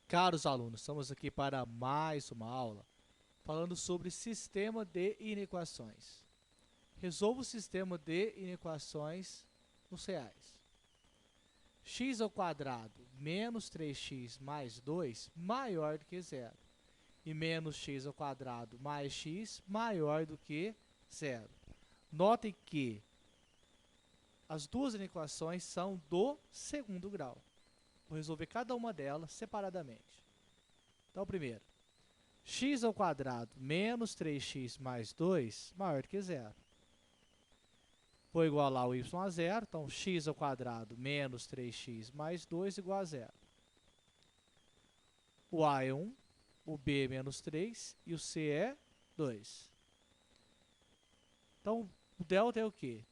Caros alunos, estamos aqui para mais uma aula falando sobre sistema de inequações. Resolva o sistema de inequações nos reais. X ao quadrado menos 3x mais 2 maior do que zero. E menos x ao quadrado mais x maior do que zero. Notem que as duas inequações são do segundo grau. Vou resolver cada uma delas separadamente. Então, primeiro, x ao quadrado menos 3x mais 2 maior do que zero. Vou igualar o y a zero, então x ao quadrado menos 3x mais 2 igual a zero. O a é 1, o b é menos 3 e o c é 2. Então, o delta é o quê?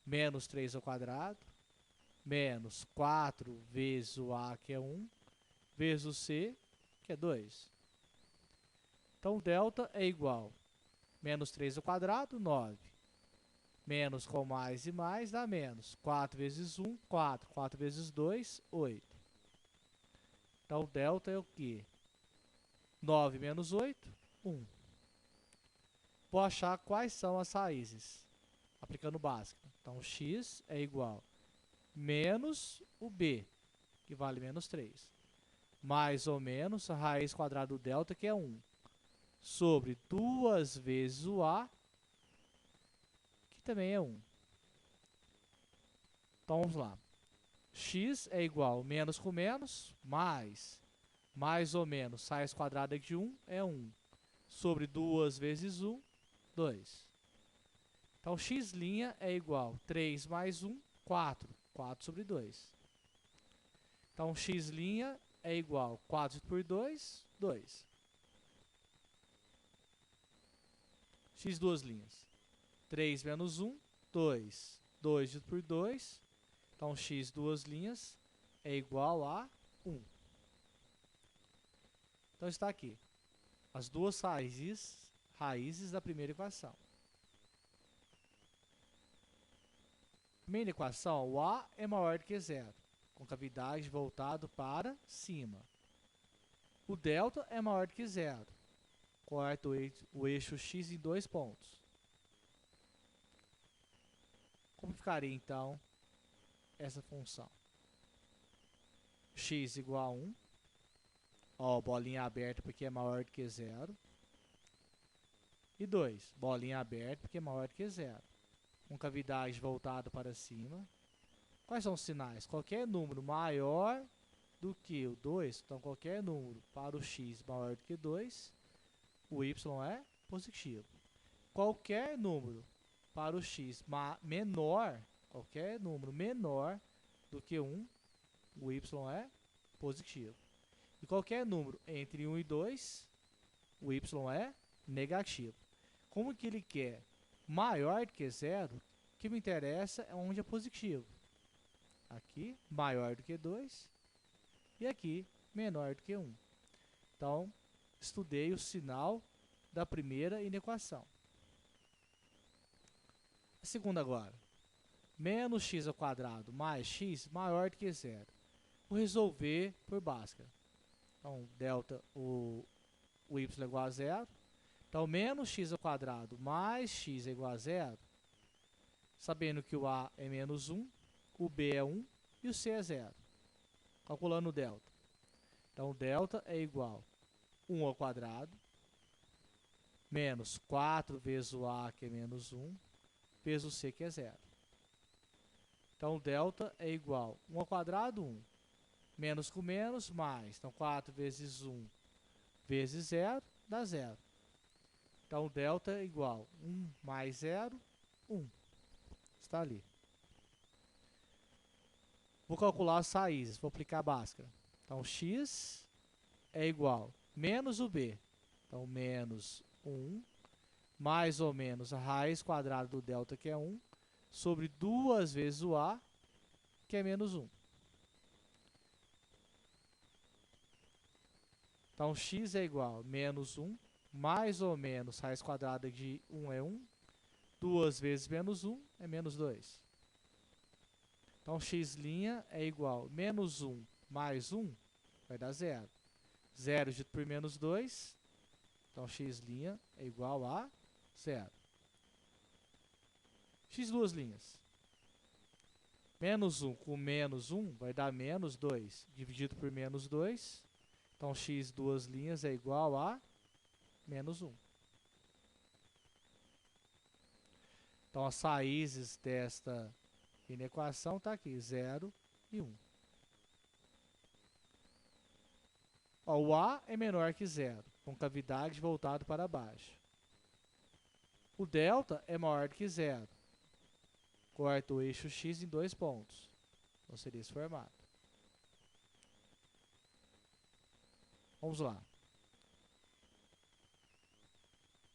Menos 3 ao quadrado, menos 4 vezes o a, que é 1, vezes o c, que é 2. Então, o delta é igual a menos 3 ao quadrado, 9. Menos com mais e mais dá menos. 4 vezes 1, 4. 4 vezes 2, 8. Então, o delta é o quê? 9 menos 8, 1. Vou achar quais são as raízes, aplicando o básico. Então, x é igual a menos o b, que vale menos 3. Mais ou menos a raiz quadrada do delta, que é 1. Sobre 2 vezes o a, que também é 1. Então, vamos lá. X é igual a menos com menos, mais ou menos, raiz quadrada de 1 é 1. Sobre 2 vezes 1, 2. Então, x' é igual a 3 mais 1, 4. 4 sobre 2. Então, x' é igual a 4 por 2, 2. X duas linhas. 3 menos 1, 2. 2 por 2. Então, x duas linhas é igual a 1. Então, está aqui as duas raízes da primeira equação. Primeira equação, o a é maior do que zero, com cavidade voltado para cima. O delta é maior do que zero, corta o eixo x em 2 pontos. Como ficaria, então, essa função? X igual a 1. Ó, bolinha aberta porque é maior do que zero. E 2, bolinha aberta porque é maior do que zero. Com cavidade voltada para cima. Quais são os sinais? Qualquer número maior do que o 2, então qualquer número para o x maior do que 2, o y é positivo. Qualquer número para o x menor, qualquer número menor do que 1, o y é positivo. E qualquer número entre 1 e 2, o y é negativo. Como que ele quer maior do que zero, o que me interessa é onde é positivo. Aqui, maior do que 2, e aqui, menor do que 1. Então, estudei o sinal da primeira inequação. A segunda agora. Menos x ao quadrado mais x maior do que zero. Vou resolver por Bhaskara. Então, delta, o y é igual a zero. Então, menos x ao quadrado mais x é igual a zero. Sabendo que o a é menos 1, o b é 1 e o c é zero. Calculando o delta. Então, o delta é igual a 1 ao quadrado, menos 4 vezes o a, que é menos 1, vezes o c, que é zero. Então, o delta é igual a 1 ao quadrado, 1. Menos com menos, mais. Então, 4 vezes 1 vezes 0 dá 0. Então, o delta é igual a 1 mais 0, 1. Está ali. Vou calcular as raízes, vou aplicar a Bhaskara. Então, x é igual a menos o b. Então, menos 1, mais ou menos a raiz quadrada do delta, que é 1, sobre 2 vezes o a, que é menos 1. Então, x é igual a menos 1, mais ou menos raiz quadrada de 1 é 1, 2 vezes menos 1 é menos 2. Então, x' é igual a menos 1 mais 1 vai dar 0. 0 dividido por menos 2, então x' é igual a 0. X duas linhas. Menos 1 com menos 1 vai dar menos 2 dividido por menos 2. Então, x duas linhas é igual a menos 1. Então, as raízes desta inequação está aqui, 0 e 1. Ó, o A é menor que 0, concavidade voltado para baixo. O delta é maior do que 0. Corta o eixo x em 2 pontos. Então, seria esse formato. Vamos lá.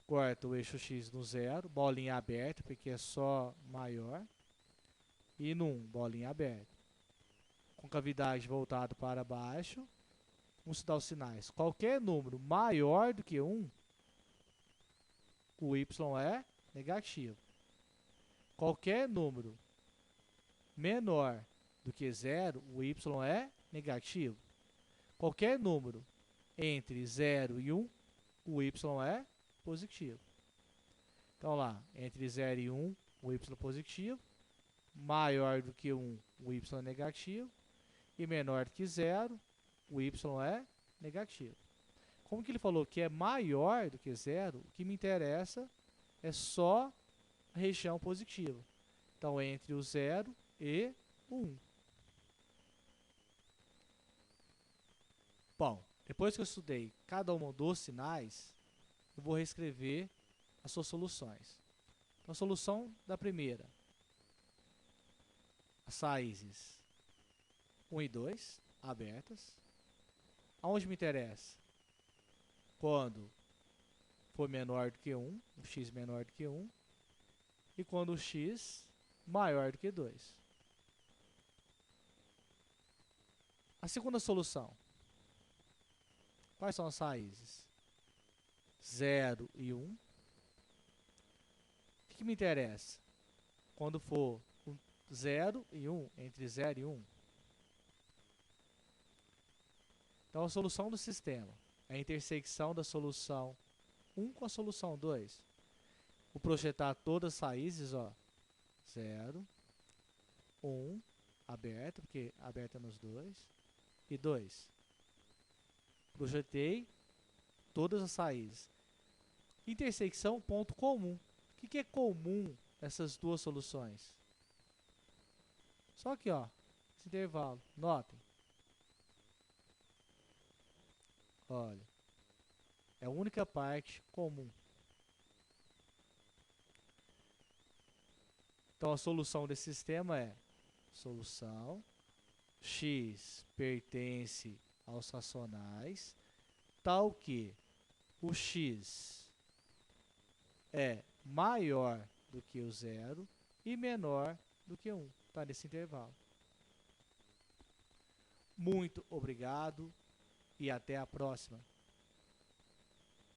Corta o eixo x no 0, bolinha aberta, porque é só maior. E no 1, bolinha aberta. Concavidade voltado para baixo. Vamos estudar os sinais. Qualquer número maior do que 1, o y é negativo. Qualquer número menor do que 0, o y é negativo. Qualquer número entre 0 e 1, o y é positivo. Então lá, entre 0 e 1, o y é positivo. Maior do que 1, o y é negativo. E menor do que 0, o y é negativo. Como que ele falou que é maior do que 0, o que me interessa é só a região positiva. Então, entre o 0 e o 1. Bom, depois que eu estudei cada um dos sinais, eu vou reescrever as suas soluções. Então, a solução da primeira. As raízes 1 e 2, abertas. Aonde me interessa? Quando for menor do que 1, o x menor do que 1, e quando o x maior do que 2. A segunda solução. Quais são as raízes? 0 e 1. O que me interessa? Quando for 0 e 1, entre 0 e 1. Então, a solução do sistema é a intersecção da solução 1 com a solução 2. Vou projetar todas as raízes, ó. 0, 1, aberta, porque aberta nos dois, e 2. Projetei todas as raízes. Intersecção, ponto comum. O que é comum nessas duas soluções? Só aqui, ó, esse intervalo. Notem. Olha, é a única parte comum. Então, a solução desse sistema é solução x pertence aos racionais, tal que o x é maior do que o 0 e menor do que 1. Está nesse intervalo. Muito obrigado e até a próxima.